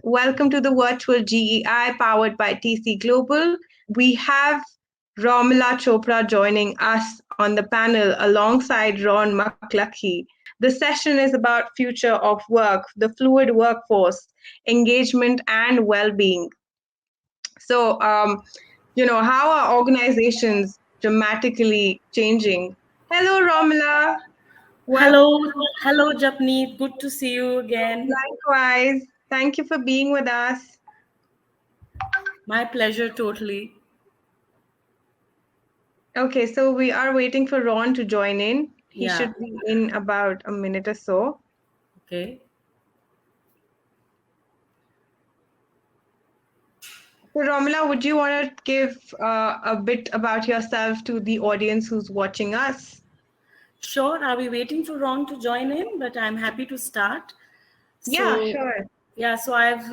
Welcome to the virtual GEI powered by TC Global. We have Romila Chopra joining us on the panel alongside Ron Maklaki. The session is about future of work, the fluid workforce, engagement, and well-being. So, how are organizations dramatically changing? Hello, Romila. Welcome. Hello, Japneet. Good to see you again. Likewise. Thank you for being with us. My pleasure, totally. Okay, so we are waiting for Ron to join in. He Yeah. should be in about a minute or so. Okay. So, Romila, would you want to give a bit about yourself to the audience who's watching us? Sure. Are we waiting for Ron to join in? But I'm happy to start. Yeah, So, sure. yeah, so I've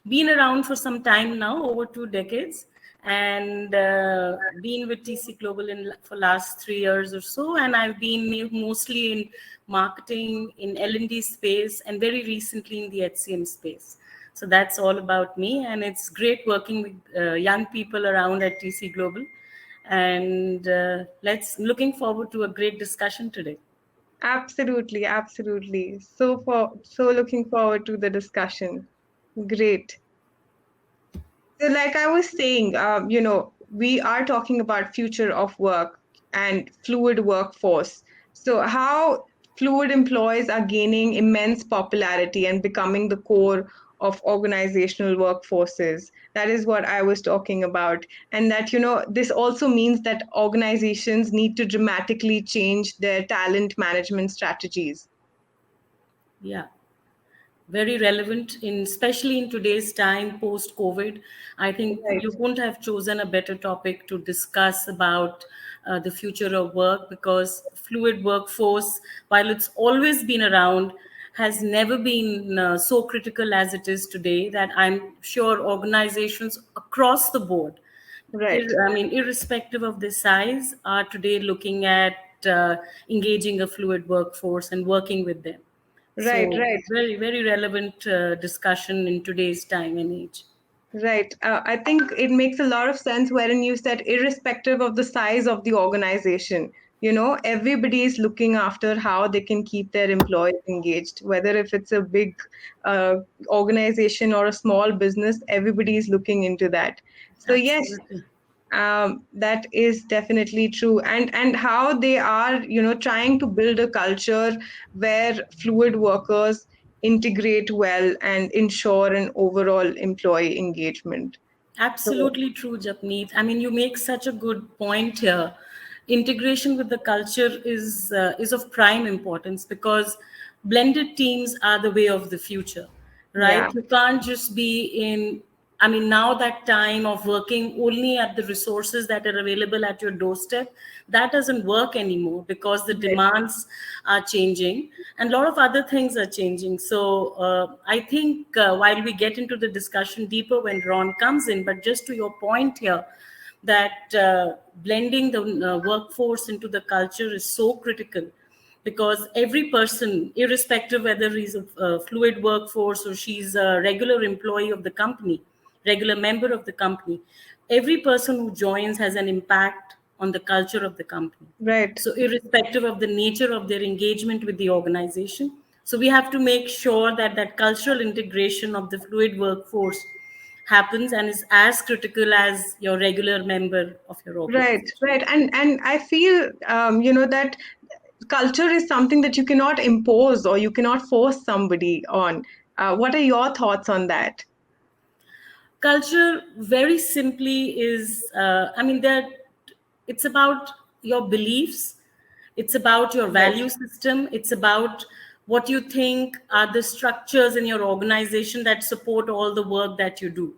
been around for some time now, over 2 decades, and been with TC Global for last 3 years or so. And I've been mostly in marketing, in L&D space, and very recently in the HCM space. So that's all about me, and it's great working with young people around at TC Global. And let's looking forward to a great discussion today. Absolutely, absolutely. So looking forward to the discussion. Great. So, like I was saying, we are talking about future of work and fluid workforce. So, how fluid employees are gaining immense popularity and becoming the core of organizational workforces. That is what I was talking about. And that, this also means that organizations need to dramatically change their talent management strategies. Yeah. Very relevant in especially in today's time post covid. I think Right. you couldn't have chosen a better topic to discuss about the future of work, because fluid workforce, while it's always been around, has never been so critical as it is today, that I'm sure organizations across the board, Right. I mean, irrespective of the size, are today looking at engaging a fluid workforce and working with them. Right, So, right. very, very relevant discussion in today's time and age. Right. I think it makes a lot of sense wherein you said, irrespective of the size of the organization, everybody is looking after how they can keep their employees engaged, whether if it's a big uh, organization or a small business, everybody is looking into that. So, yes, Absolutely. that is definitely true. And how they are, trying to build a culture where fluid workers integrate well and ensure an overall employee engagement. So, Absolutely true, Japneet. I mean, you make such a good point here. Integration with the culture is of prime importance, because blended teams are the way of the future, right? yeah, You can't just be in. I mean, now that time of working only at the resources that are available at your doorstep, that doesn't work anymore, because the right, demands are changing and a lot of other things are changing. So I think while we get into the discussion deeper when Ron comes in, but just to your point here, that blending the workforce into the culture is so critical, because every person, irrespective whether he's a fluid workforce or she's a regular employee of the company, regular member of the company, every person who joins has an impact on the culture of the company. right. So, irrespective of the nature of their engagement with the organization, so we have to make sure that that cultural integration of the fluid workforce happens and is as critical as your regular member of your Right, organization. right. And I feel, that culture is something that you cannot impose or you cannot force somebody on. What are your thoughts on that? Culture, very simply, is I mean, there it's about your beliefs, it's about your Right, value system, it's about what you think are the structures in your organization that support all the work that you do,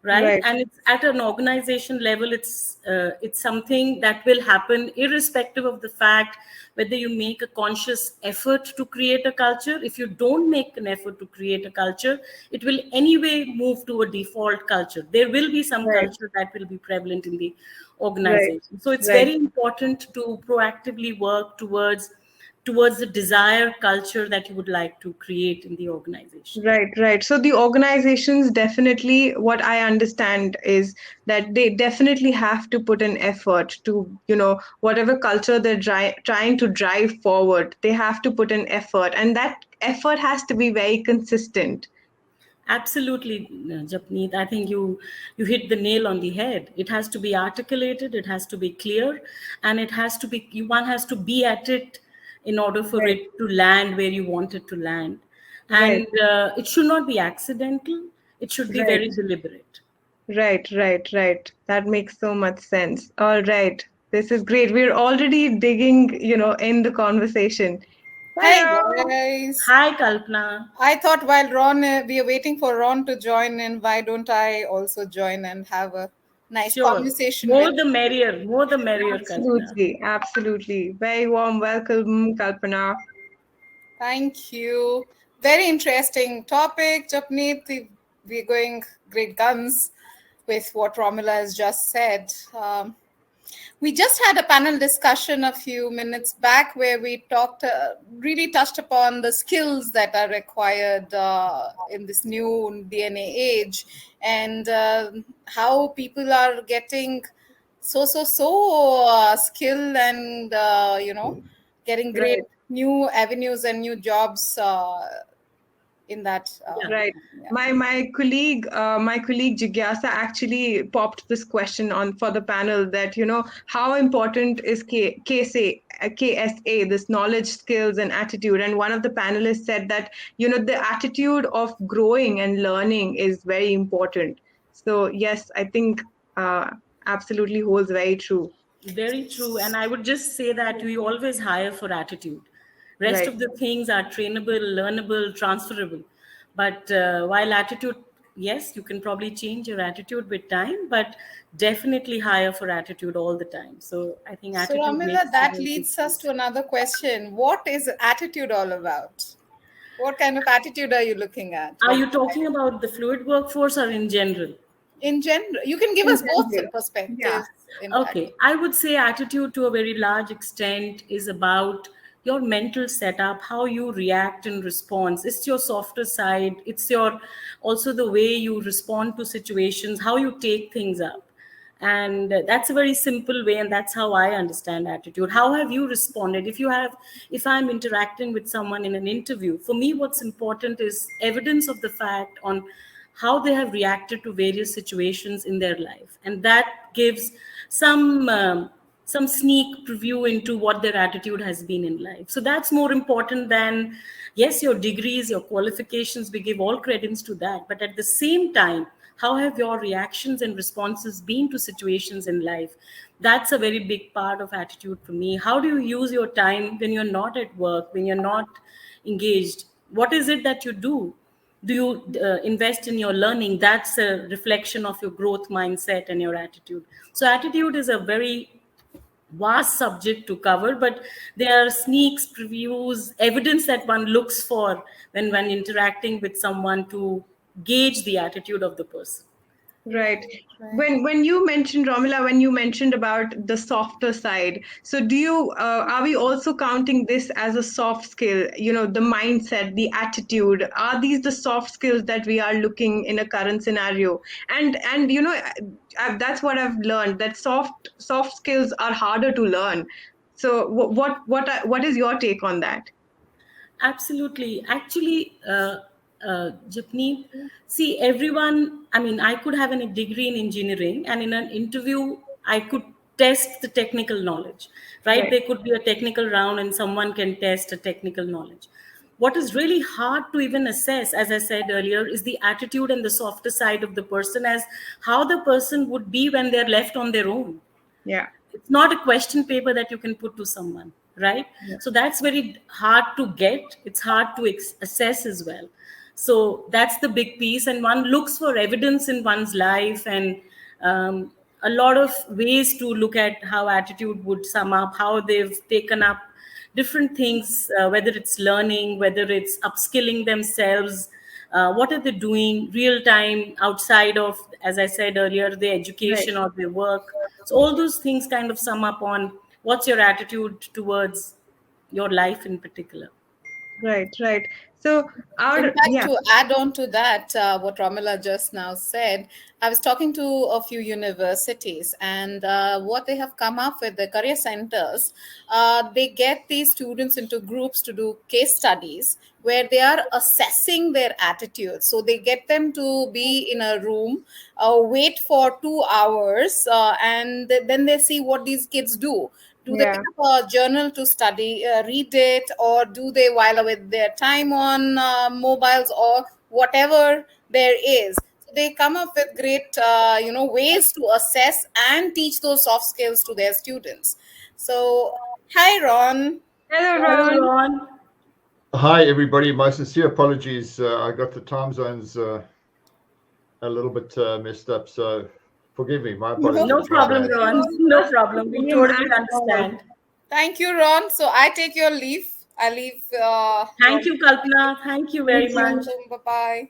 right? right, And it's at an organization level, it's something that will happen irrespective of the fact whether you make a conscious effort to create a culture. If you don't make an effort to create a culture, it will anyway move to a default culture. There will be some right, culture that will be prevalent in the right, organization. So it's right, very important to proactively work towards towards the desired culture that you would like to create in the organization. Right, right. So the organizations definitely, what I understand is that they definitely have to put an effort to, whatever culture they're trying to drive forward, they have to put an effort, and that effort has to be very consistent. Absolutely, Japneet. I think you hit the nail on the head. It has to be articulated, it has to be clear, and it has to be one has to be at it in order for Right, it to land where you want it to land. right, And it should not be accidental. It should be right, very deliberate. right, right, right. That makes so much sense. All right. This is great. We're already digging, in the conversation. Hi Hello. guys. Hi, Kalpana. I thought while we are waiting for Ron to join in, why don't I also join and have a nice Sure. conversation More with? the merrier. More the merrier, Kalpana. Absolutely, absolutely. Very warm welcome, Kalpana. Thank you. Very interesting topic, Japneet. We're going great guns with what Romila has just said. We just had a panel discussion a few minutes back where we really touched upon the skills that are required in this new DNA age, and how people are getting skill and getting great Right, new avenues and new jobs in that. Yeah. right. Yeah. My colleague Jigyasa actually popped this question on for the panel that how important is KSA, this knowledge, skills, and attitude. And one of the panelists said that the attitude of growing and learning is very important. So yes, I think uh, absolutely holds very true. Very true. And I would just say that we always hire for attitude. Rest Right. of the things are trainable, learnable, transferable. But while attitude, yes, you can probably change your attitude with time, but definitely hire for attitude all the time. So I think So, attitude Ramila, makes a that very big leads us to piece. another question. What is attitude all about? What kind of attitude are you looking at Are when you talking about the fluid workforce or in general? in general? You can give In us both general. Yeah. perspectives, in fact. Okay, I would say attitude to a very large extent is about your mental setup, how you react and respond. It's your softer side. It's your also the way you respond to situations, how you take things up. And that's a very simple way, and that's how I understand attitude. How have you responded? If I'm interacting with someone in an interview, for me, what's important is evidence of the fact on how they have reacted to various situations in their life, and that gives some some sneak preview into what their attitude has been in life. So that's more important than, yes, your degrees, your qualifications, we give all credence to that, but at the same time, how have your reactions and responses been to situations in life? That's a very big part of attitude for me. How do you use your time when you're not at work, when you're not engaged? What is it that you do you invest in your learning? That's a reflection of your growth mindset and your attitude. So attitude is a very vast subject to cover, but there are sneaks, previews, evidence that one looks for when interacting with someone to gauge the attitude of the person. Right. Right. When you mentioned, Romila, when you mentioned about the softer side, so are we also counting this as a soft skill? The mindset, the attitude, are these the soft skills that we are looking in a current scenario? And that's what I've learned, that soft skills are harder to learn. So what is your take on that? Absolutely. Actually, Japneet, see, everyone, I mean, I could have a degree in engineering, and in an interview, I could test the technical knowledge, right? Right. There could be a technical round, and someone can test a technical knowledge. What is really hard to even assess, as I said earlier, is the attitude and the softer side of the person, as how the person would be when they're left on their own. Yeah. It's not a question paper that you can put to someone, right? Yeah. So that's very hard to get. It's hard to assess as well. So that's the big piece, and one looks for evidence in one's life, and a lot of ways to look at how attitude would sum up, how they've taken up different things, whether it's learning, whether it's upskilling themselves, what are they doing real time outside of, as I said earlier, their Right. education or their work. So all those things kind of sum up on what's your attitude towards your life in particular. Right, right. So In our fact, yeah, to add on to that, what Romila just now said, I was talking to a few universities, and what they have come up with, the career centers, they get these students into groups to do case studies where they are assessing their attitudes. So they get them to be in a room, wait for 2 hours, and then they see what these kids do. Do they pick yeah, up a journal to study, read it, or do they while away their time on mobiles or whatever there is? So they come up with great, ways to assess and teach those soft skills to their students. So, hi, Ron. hello Hello, Ron. Ron. Hi, everybody. My sincere apologies. I got the time zones a little bit messed up, so forgive me. My No No apologies. My problem, bad. Ron. No, No problem. We same totally at all. understand. Thank you, Ron. So I take your leave. I leave Ron. Thank you, Kalpana. Thank you Me very You're much. too. welcome. Bye bye.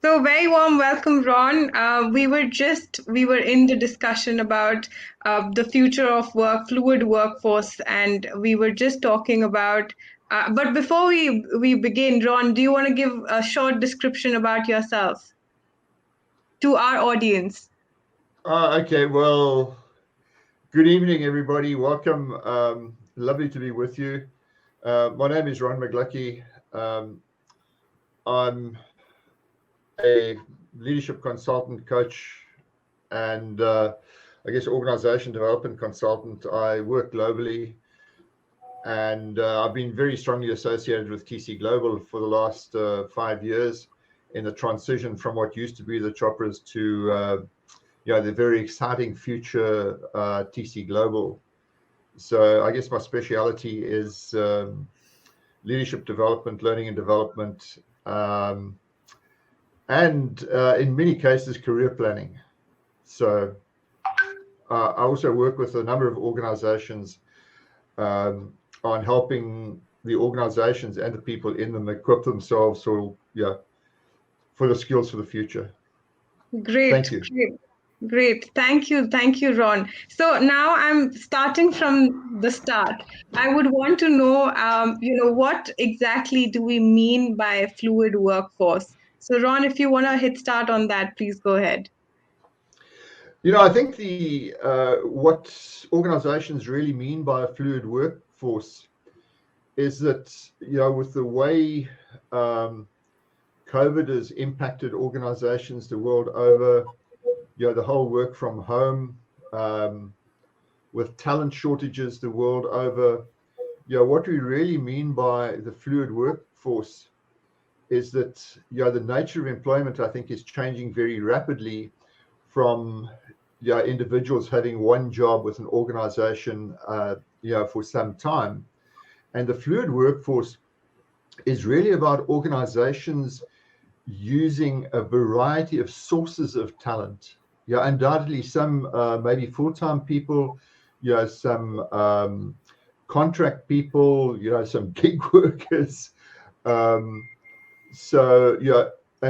So very warm welcome, Ron. We were in the discussion about the future of work, fluid workforce, and we were just talking about. But before we begin, Ron, do you want to give a short description about yourself to our audience? Okay, well, good evening, everybody. Welcome. Lovely to be with you. My name is Ron McGlucky. I'm a leadership consultant, coach, and I guess organization development consultant. I work globally, and I've been very strongly associated with TC Global for the last 5 years in the transition from what used to be the Choppers to the very exciting future TC Global. So I guess my speciality is leadership development, learning and development, and in many cases career planning. So I also work with a number of organizations on helping the organizations and the people in them equip themselves for the skills for the future. Great, Thank you. great, great. Thank you, Ron. So now I'm starting from the start. I would want to know, what exactly do we mean by fluid workforce? So, Ron, if you want to hit start on that, please go ahead. I think the what organizations really mean by a fluid workforce is that with the way COVID has impacted organizations the world over, the whole work from home, with talent shortages the world over, what we really mean by the fluid workforce is that the nature of employment, I think, is changing very rapidly from individuals having one job with an organization for some time. And the fluid workforce is really about organizations using a variety of sources of talent. Undoubtedly some maybe full-time people, some contract people, some gig workers. And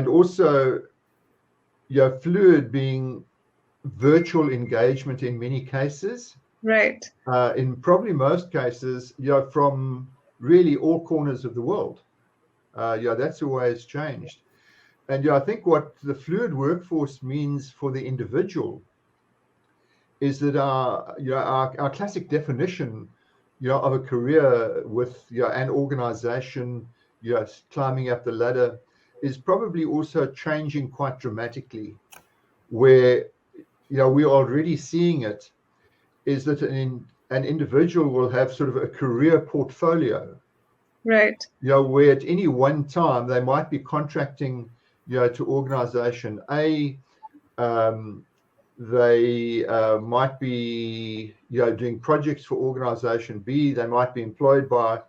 also fluid being virtual engagement in many cases. Right. In probably most cases, from really all corners of the world. That's the way it's changed. And I think what the fluid workforce means for the individual is that our classic definition, of a career with an organization, climbing up the ladder, is probably also changing quite dramatically. Where we're already seeing it is that an individual will have sort of a career portfolio. Right. Where at any one time they might be contracting, to organization A. They might be, doing projects for organization B. They might be employed by,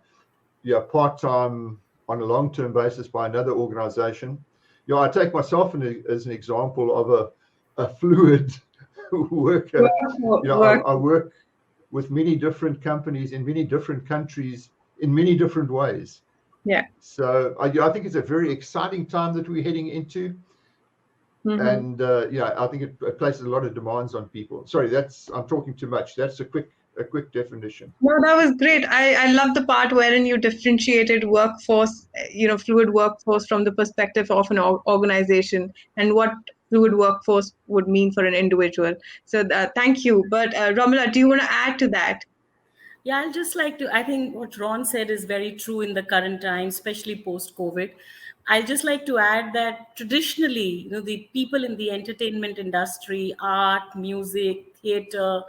part-time on a long-term basis by another organization. I take myself as an example of a fluid worker. I work with many different companies in many different countries in many different ways. Yeah. So I think it's a very exciting time that we're heading into. And I think it places a lot of demands on people. Sorry, I'm talking too much. That's a quick a quick definition. No, that was great. I love the part wherein you differentiated workforce, fluid workforce from the perspective of an organization and what fluid workforce would mean for an individual. So thank you. But Romila, do you want to add to that? Yeah, I'll just like to, I think what Ron said is very true in the current time, especially post COVID. I'll just like to add that traditionally, the people in the entertainment industry, art, music, theater,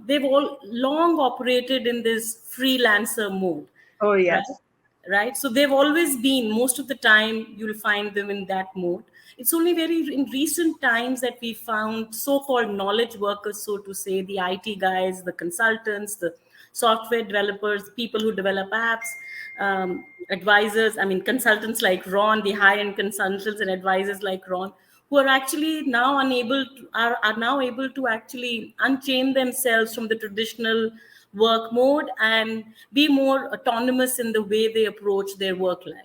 they've all long operated in this freelancer mode, Oh, right? yes. Right, so they've always been, most of the time you'll find them in that mode. It's only very in recent times that we found so-called knowledge workers, so to say, the IT guys, the consultants, the software developers, people who develop apps, advisors, I mean consultants like Ron, the high-end consultants and advisors like Ron, who are actually now are now able to actually unchain themselves from the traditional work mode and be more autonomous in the way they approach their work life.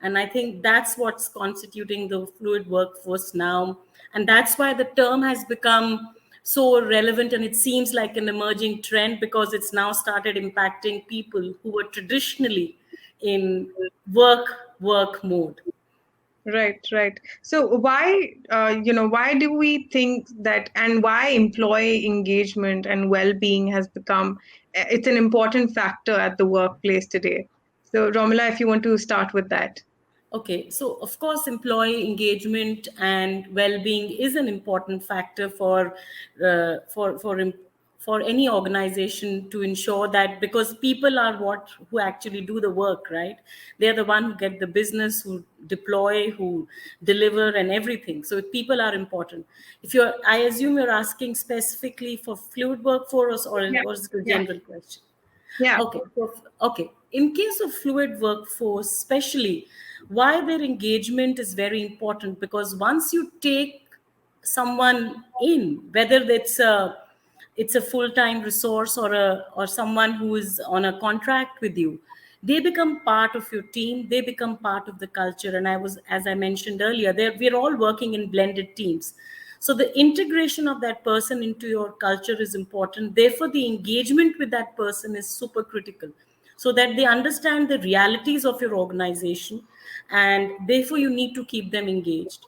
And I think that's what's constituting the fluid workforce now. And that's why the term has become so relevant, and it seems like an emerging trend because it's now started impacting people who were traditionally in work mode. Right, right. So why do we think that, and why employee engagement and well-being has become, it's an important factor at the workplace today? So Romila, if you want to start with that. Okay, so of course, employee engagement and well-being is an important factor uh, for for em- for any organization to ensure that, because people are what who actually do the work, right? They're the one who get the business, who deploy, who deliver, and everything. So people are important. I assume you're asking specifically for fluid workforce, Yeah, or is it a yeah, general question? yeah. Okay. In case of fluid workforce, especially, why their engagement is very important, because once you take someone in, whether it's a full-time resource or someone who is on a contract with you, they become part of your team. They become part of the culture. And as I mentioned earlier, we're all working in blended teams. So the integration of that person into your culture is important. Therefore, the engagement with that person is super critical, so that they understand the realities of your organization, and therefore you need to keep them engaged.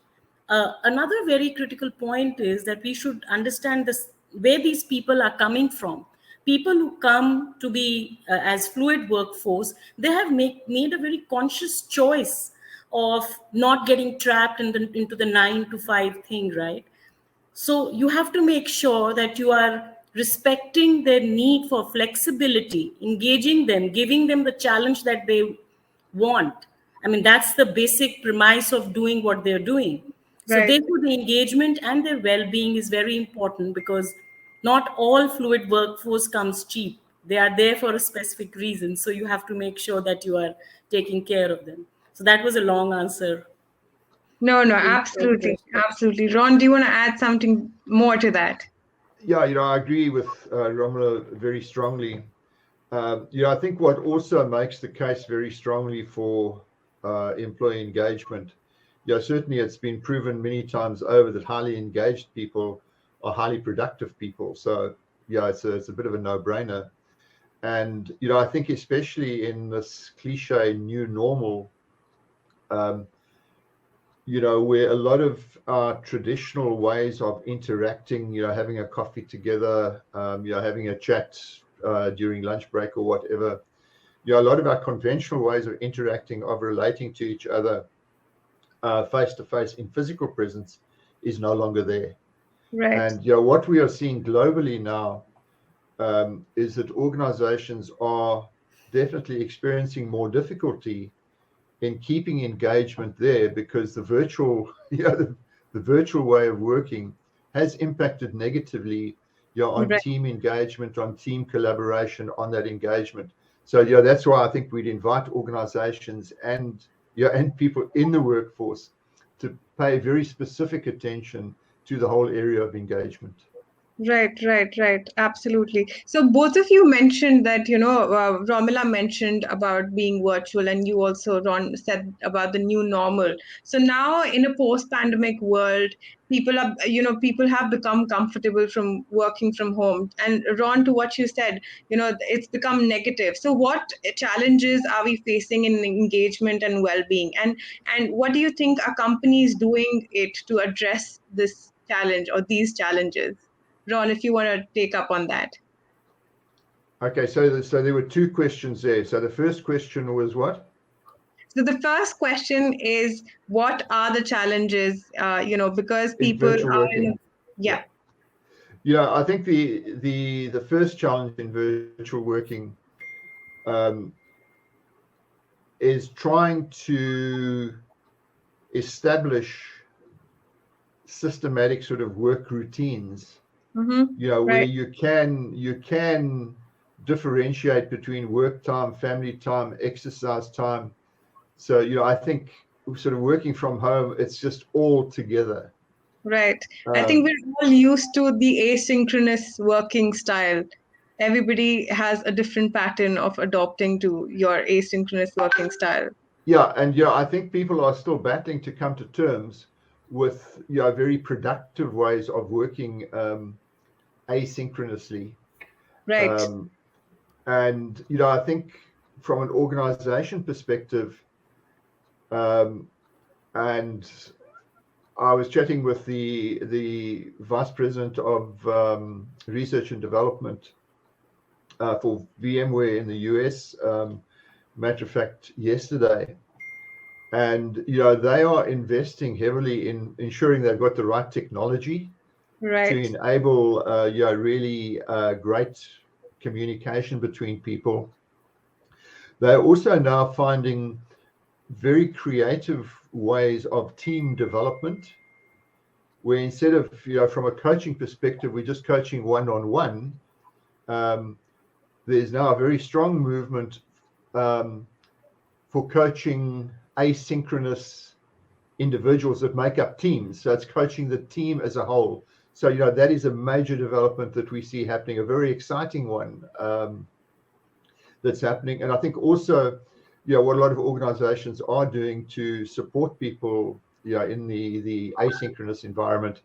Another very critical point is that we should understand this, where these people are coming from. People who come to be as fluid workforce, they have made a very conscious choice of not getting trapped into the 9 to 5 thing, right? So you have to make sure that you are respecting their need for flexibility, engaging them, giving them the challenge that they want. I mean, that's the basic premise of doing what they're doing. So Right. therefore, the engagement and their well-being is very important, because not all fluid workforce comes cheap. They are there for a specific reason. So you have to make sure that you are taking care of them. So that was a long answer No, no, to your short absolutely, question. absolutely. Ron, do you want to add something more to that? Yeah, I agree with Romola very strongly. I think what also makes the case very strongly for employee engagement, certainly it's been proven many times over that highly engaged people are highly productive people. So, it's a bit of a no-brainer. And, I think especially in this cliche new normal, um, where a lot of traditional ways of interacting, having a coffee together, having a chat during lunch break or whatever, a lot of our conventional ways of interacting, of relating to each other face to face in physical presence is no longer there. Right, And, what we are seeing globally now is that organizations are definitely experiencing more difficulty in keeping engagement there, because the virtual, the virtual way of working has impacted negatively, on right. team engagement, on team collaboration, on that engagement. So, that's why I think we'd invite organizations and people in the workforce to pay very specific attention to the whole area of engagement. Right. Absolutely. So both of you mentioned that, Romila mentioned about being virtual, and you also, Ron, said about the new normal. So now in a post-pandemic world, people have become comfortable from working from home. And Ron, to what you said, it's become negative. So what challenges are we facing in engagement and well-being? And what do you think are companies doing it to address this challenge or these challenges? Ron, if you want to take up on that. Okay, so there were two questions there. So the first question was what? So the first question is, what are the challenges? Because In people virtual are in a, working. Yeah. yeah, I think the first challenge in virtual working um, is trying to establish systematic sort of work routines, where right, you can differentiate between work time, family time, exercise time. So, I think sort of working from home, it's just all together. right. I think Um, we're all used to the asynchronous working style. Everybody has a different pattern of adopting to your asynchronous working style. yeah, and I think people are still battling to come to terms with very productive ways of working asynchronously. Right, Um, and I think from an organization perspective, um, and I was chatting with the vice president of research and development for VMware in the US. Matter of fact, yesterday, and they are investing heavily in ensuring they've got the right technology to right, enable really great communication between people. They're also now finding very creative ways of team development, where instead of from a coaching perspective, we're just coaching one-on-one. There's now a very strong movement um, for coaching asynchronous individuals that make up teams. So it's coaching the team as a whole. So that is a major development that we see happening, a very exciting one that's happening. And I think also, what a lot of organizations are doing to support people, in the asynchronous environment,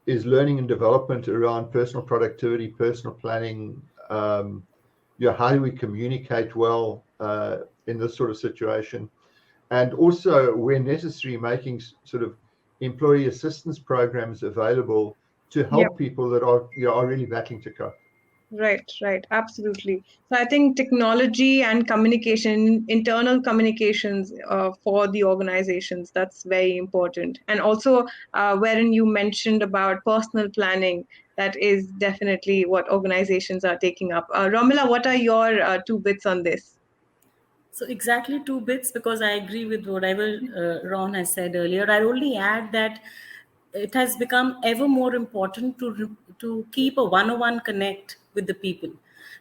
is learning and development around personal productivity, personal planning. How do we communicate well in this sort of situation? And also, where necessary, making sort of employee assistance programs available to yep. help people that are really battling to cope. Right, absolutely. So I think technology and communication, internal communications for the organizations, that's very important. And also, wherein you mentioned about personal planning, that is definitely what organizations are taking up. Romila, what are your two bits on this? So exactly two bits, because I agree with whatever Ron has said earlier. I only add that it has become ever more important to keep a one-on-one connect with the people,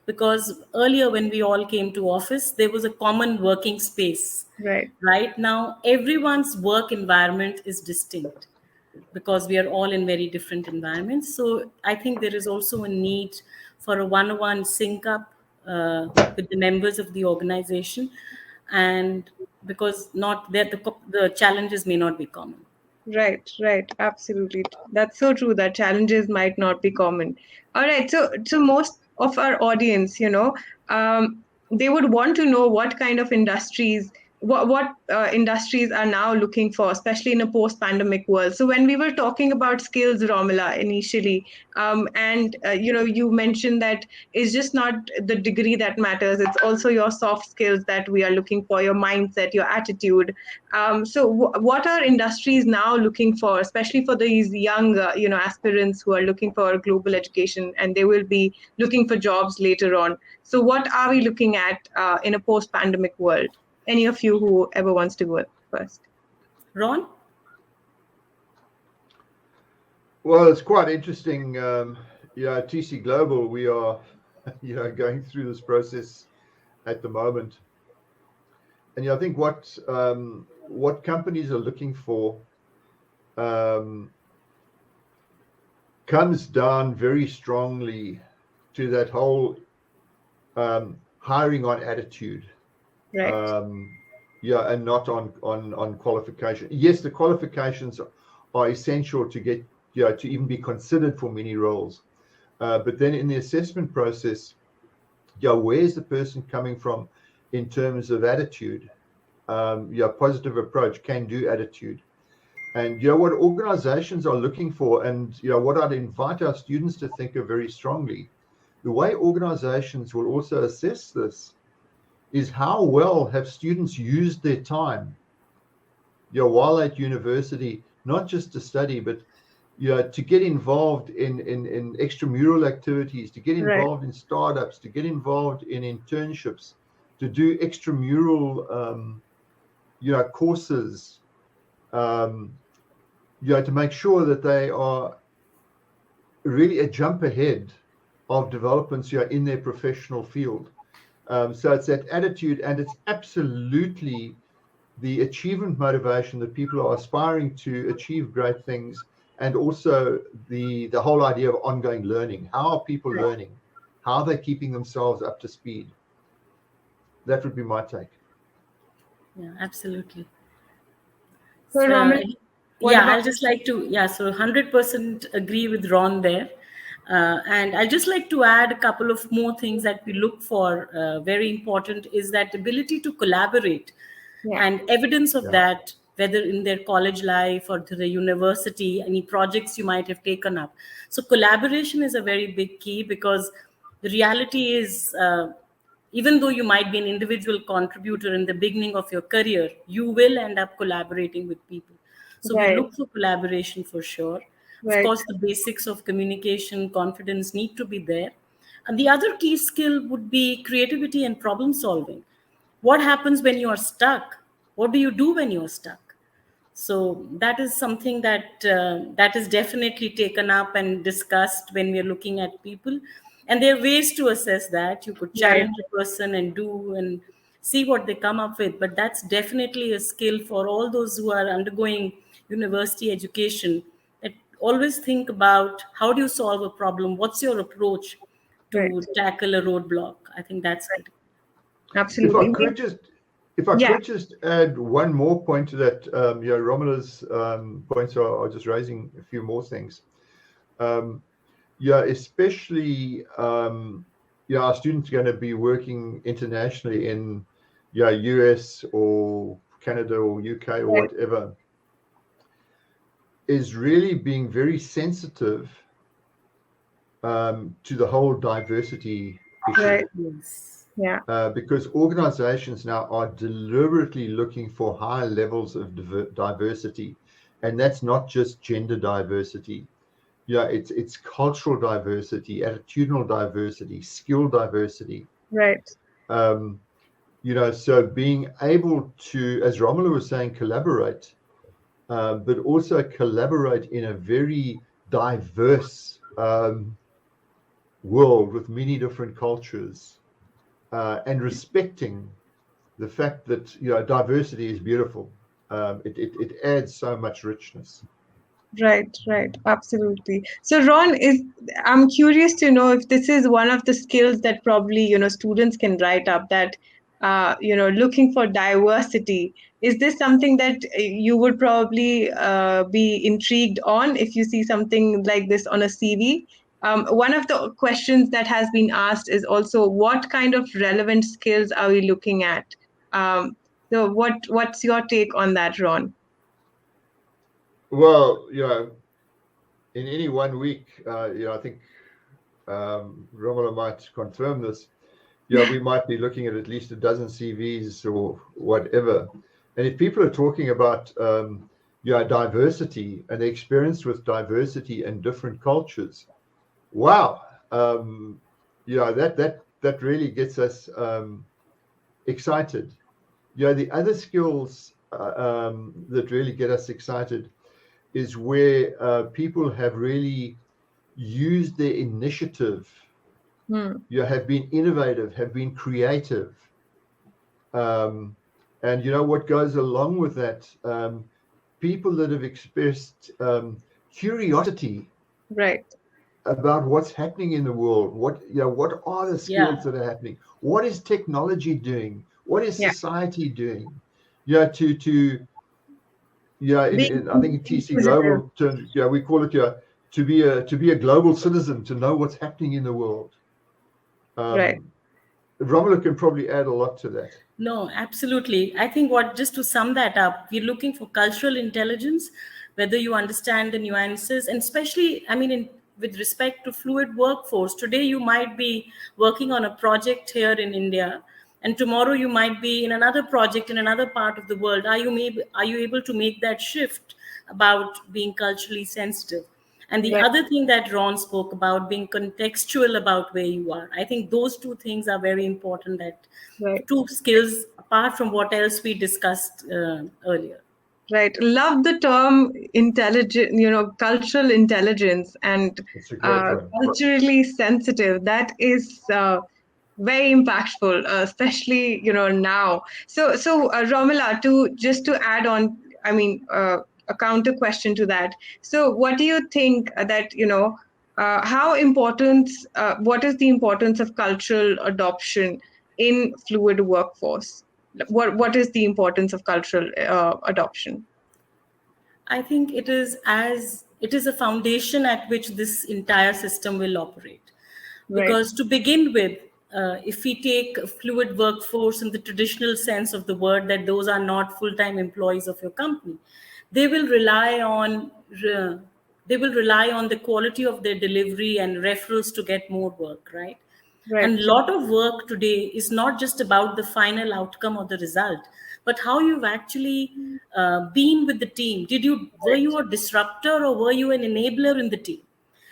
because earlier when we all came to office, there was a common working space. Right, Right now, everyone's work environment is distinct because we are all in very different environments. So I think there is also a need for a one-on-one sync up with the members of the organization, and because not that the challenges may not be common. right, absolutely. That's so true that challenges might not be common. All right, so most of our audience, they would want to know what kind of industries, what industries are now looking for, especially in a post-pandemic world. So when we were talking about skills, Romila, initially, and you mentioned that it's just not the degree that matters; it's also your soft skills that we are looking for, your mindset, your attitude. So what are industries now looking for, especially for these young, aspirants who are looking for global education and they will be looking for jobs later on? So what are we looking at in a post-pandemic world? Any of you who ever wants to go first? Ron? Well, it's quite interesting. At TC Global, we are, going through this process at the moment. And I think what companies are looking for, um, comes down very strongly to that whole hiring on attitude. Right. Yeah, and not on qualification. Yes, the qualifications are essential to get, to even be considered for many roles. But then in the assessment process, where's the person coming from in terms of attitude? Positive approach, can-do attitude. And what organizations are looking for, and what I'd invite our students to think of very strongly, the way organizations will also assess this is how well have students used their time, while at university, not just to study, but to get involved in extramural activities, to get Right. involved in startups, to get involved in internships, to do extramural courses, to make sure that they are really a jump ahead of developments in their professional field. So it's that attitude, and it's absolutely the achievement motivation that people are aspiring to achieve great things, and also the whole idea of ongoing learning. How are people learning? How are they keeping themselves up to speed? That would be my take. Yeah, absolutely. So, So, Roman, what yeah, about I'll just like to, so 100% agree with Ron there. And I'd just like to add a couple of more things that we look for. Very important is that ability to collaborate, yeah, and evidence of Yeah. that, whether in their college life or to the university, any projects you might have taken up. So collaboration is a very big key, because the reality is, even though you might be an individual contributor in the beginning of your career, you will end up collaborating with people. So we right, look for collaboration for sure. Of right, course, the basics of communication, confidence need to be there. And the other key skill would be creativity and problem solving. What happens when you are stuck? What do you do when you are stuck? So that is something that is definitely taken up and discussed when we are looking at people. And there are ways to assess that. You could right, challenge a person and do and see what they come up with. But that's definitely a skill for all those who are undergoing university education. That always think about, how do you solve a problem? What's your approach right, to tackle a roadblock? I think that's right. good. If I Absolutely. could just, if I Yeah, could just add one more point to that, Romola's points are just raising a few more things. Especially, our students are going to be working internationally in, US or Canada or UK or right, whatever, is really being very sensitive to the whole diversity issue. right. Yes. Yeah, Because organizations now are deliberately looking for high levels of diversity, and that's not just gender diversity. It's cultural diversity, attitudinal diversity, skill diversity. right, So being able to, as Romulo was saying, collaborate, but also collaborate in a very diverse world with many different cultures, and respecting the fact that diversity is beautiful. It adds so much richness. right, right. Absolutely. So, Ron, I'm curious to know if this is one of the skills that probably, students can write up, that, looking for diversity. Is this something that you would probably be intrigued on if you see something like this on a CV? One of the questions that has been asked is also, what kind of relevant skills are we looking at? So what's your take on that, Ron? Well, in any 1 week, I think Romulo might confirm this. We might be looking at least a dozen CVs or whatever. And if people are talking about diversity and the experience with diversity and different cultures, wow, that really gets us excited. The other skills that really get us excited is where people have really used their initiative, Hmm. have been innovative, have been creative. And what goes along with that, people that have expressed curiosity Right. about what's happening in the world. What are the Yeah. skills that are happening? What is technology doing? What is Yeah. society doing? To Being I think in TC inquisitive. Global terms, we call it to be a global citizen, to know what's happening in the world. Right. Romola can probably add a lot to that. No, absolutely. I think just to sum that up, we're looking for cultural intelligence, whether you understand the nuances, and especially, I mean, with respect to fluid workforce, today you might be working on a project here in India, and tomorrow you might be in another project in another part of the world. Are you able to make that shift about being culturally sensitive? And the Right. other thing that Ron spoke about, being contextual about where you are, I think those two things are very important. That Right. two skills apart from what else we discussed earlier. Right. Love the term intelligent, cultural intelligence and It's a great one. culturally sensitive. That is very impactful, especially, now. So, Romila, to add on, I mean, a counter question to that. So, what do you think that, how important, what is the importance of cultural adoption in fluid workforce? What is the importance of cultural adoption? I think it is a foundation at which this entire system will operate. Right. Because to begin with, if we take a fluid workforce in the traditional sense of the word, that those are not full-time employees of your company, they will rely on uh, they will rely on the quality of their delivery and referrals to get more work, right? And a Right. lot of work today is not just about the final outcome or the result, but how you've actually been with the team. Were you a disruptor or were you an enabler in the team?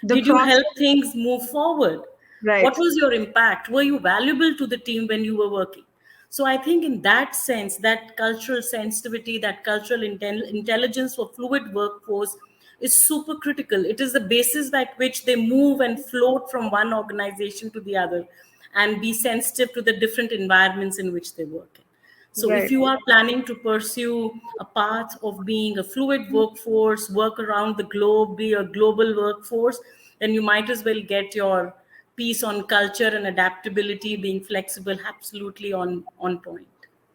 The Did you process. help things move forward? What Right. was your impact? Were you valuable to the team when you were working? So I think in that sense, that cultural sensitivity, that cultural intelligence for fluid workforce is super critical. It is the basis by which they move and float from one organization to the other and be sensitive to the different environments in which they work in. So if Right. you are planning to pursue a path of being a fluid workforce, work around the globe, be a global workforce, then you might as well get your piece on culture and adaptability, being flexible, absolutely on point.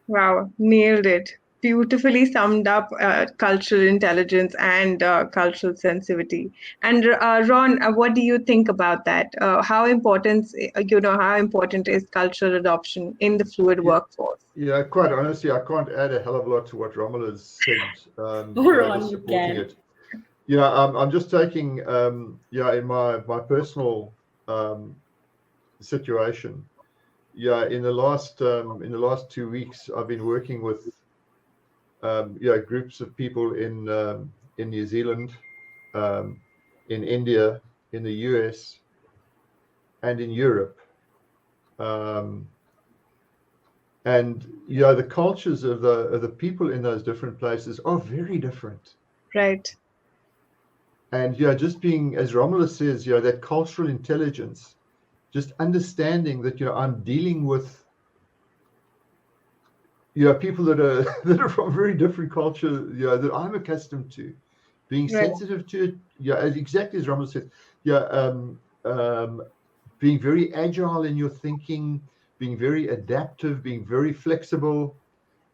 Wow. Nailed it. Beautifully summed up cultural intelligence and cultural sensitivity. And Ron, what do you think about that? How important is cultural adoption in the fluid Yeah, workforce? quite honestly, I can't add a hell of a lot to what Romola's said. Or Just on, you supporting can. it. I'm just taking, in my personal situation. In the last 2 weeks, I've been working with groups of people in New Zealand, in India, in the US, and in Europe. And the cultures of the people in those different places are very different. Right. And just being, as Romola says, that cultural intelligence, just understanding that I'm dealing with people that are that are from very different culture, that I'm accustomed to, being Right. sensitive to it. Exactly as Romola said. Being very agile in your thinking, being very adaptive, being very flexible.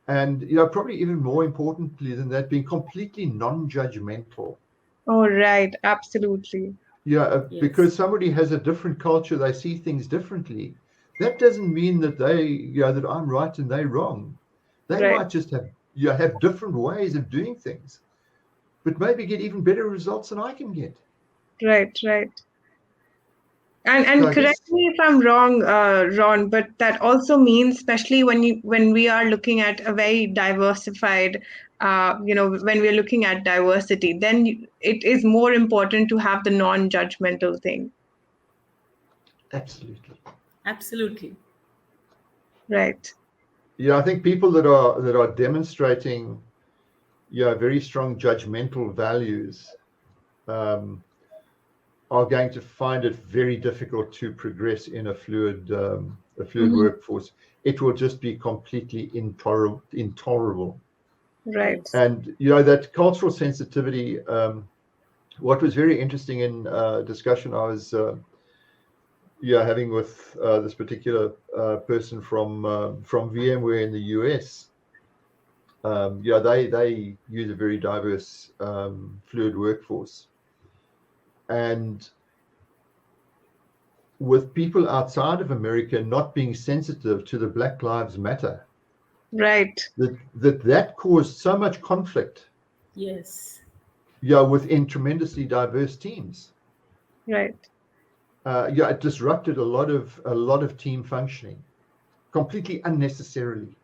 And probably even more importantly than that, being completely non-judgmental. Oh, right. Absolutely. Yes. Because somebody has a different culture, they see things differently. That doesn't mean that that I'm right and they're wrong. They Right. might just have different ways of doing things, but maybe get even better results than I can get. Right. Right. And So and I correct guess me if I'm wrong, Ron, but that also means, especially when we are looking at a very diversified, when we're looking at diversity, then it is more important to have the non-judgmental thing. absolutely. Absolutely. Right. I think people that are demonstrating very strong judgmental values um, are going to find it very difficult to progress in a fluid Hmm. workforce. It will just be completely intolerable. Right. Yes. And that cultural sensitivity. what was very interesting in discussion I was having with this particular person from VMware in the US. They use a very diverse fluid workforce, and with people outside of America not being sensitive to the Black Lives Matter, Right. that caused so much conflict. Yes. Within tremendously diverse teams. Right. It disrupted a lot of team functioning completely unnecessarily.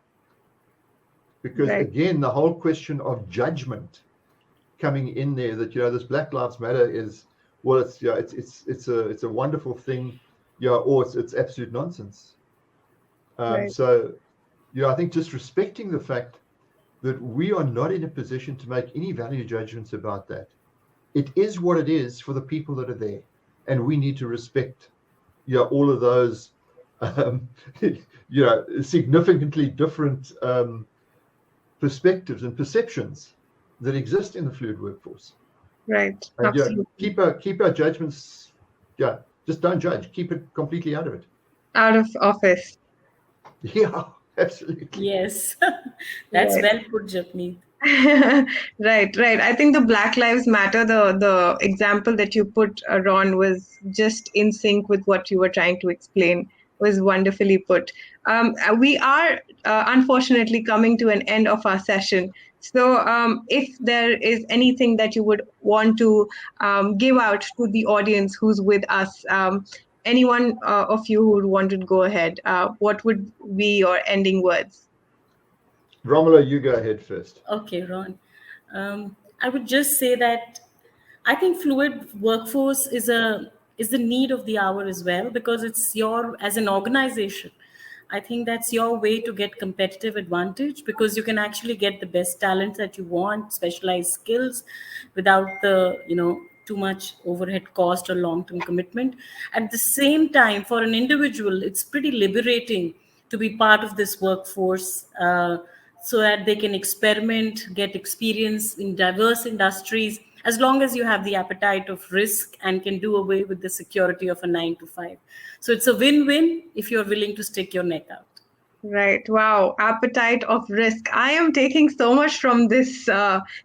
Because Right. again, the whole question of judgment coming in there, that this Black Lives Matter is, well, it's a wonderful thing, or it's absolute nonsense. Right. So I think just respecting the fact that we are not in a position to make any value judgments about that. It is what it is for the people that are there, and we need to respect all of those significantly different perspectives and perceptions that exist in the fluid workforce. Right. And Absolutely. keep our judgments, just don't judge, keep it completely out of it. Out of office. Yeah, absolutely. Yes. That's Right. well put, Japneet. Right. I think the Black Lives Matter, the example that you put, Ron, was just in sync with what you were trying to explain. Was wonderfully put. We are unfortunately coming to an end of our session. So, if there is anything that you would want to give out to the audience who's with us, anyone of you who would want to go ahead, what would be your ending words? Romola, you go ahead first. Okay, Ron. I would just say that I think fluid workforce is the need of the hour as well, because it's your, as an organization, I think that's your way to get competitive advantage, because you can actually get the best talent that you want, specialized skills, without the too much overhead cost or long-term commitment. At the same time, for an individual, it's pretty liberating to be part of this workforce, so that they can experiment, get experience in diverse industries, as long as you have the appetite of risk and can do away with the security of a 9 to 5. So it's a win-win if you're willing to stick your neck out. Right. Wow. Appetite of risk. I am taking so much from this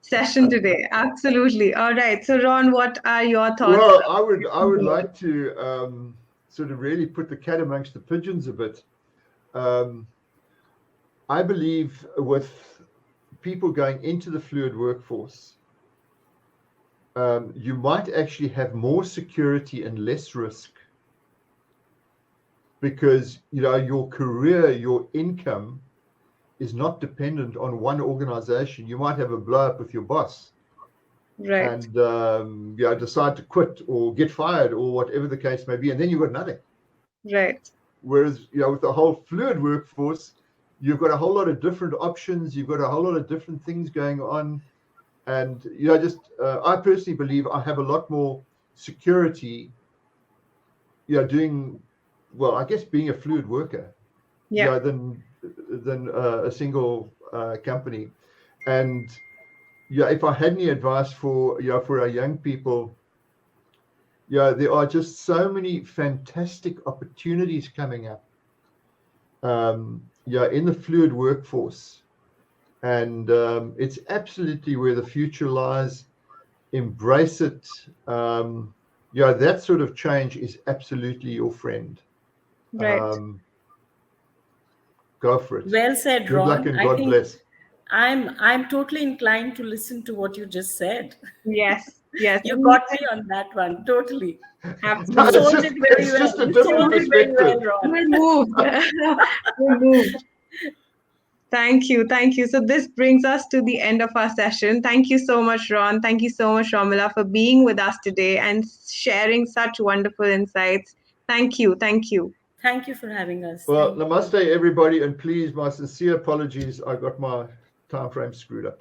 session today. Absolutely. All right. So, Ron, what are your thoughts? Well, I would like to sort of really put the cat amongst the pigeons a bit. I believe with people going into the fluid workforce, you might actually have more security and less risk, because your career, your income is not dependent on one organization. You might have a blow up with your boss, Right. and decide to quit or get fired or whatever the case may be, and then you've got nothing. Right. Whereas with the whole fluid workforce, you've got a whole lot of different options, you've got a whole lot of different things going on, and I personally believe I have a lot more security doing, well, I guess, being a fluid worker, than a single company. And if I had any advice for our young people, there are just so many fantastic opportunities coming up in the fluid workforce, and it's absolutely where the future lies. Embrace it. That sort of change is absolutely your friend. Right. Go for it. Well said, Good Ron. luck and God bless. I'm totally inclined to listen to what you just said. Yes. You got me on that one, totally. Absolutely. You sold it very well. Just a You different sold it very well, perspective. Ron. We're moved. We're moved. Thank you. So this brings us to the end of our session. Thank you so much, Ron. Thank you so much, Romila, for being with us today and sharing such wonderful insights. Thank you. Thank you for having us. Well, namaste, everybody, and please, my sincere apologies. I got my time frame screwed up.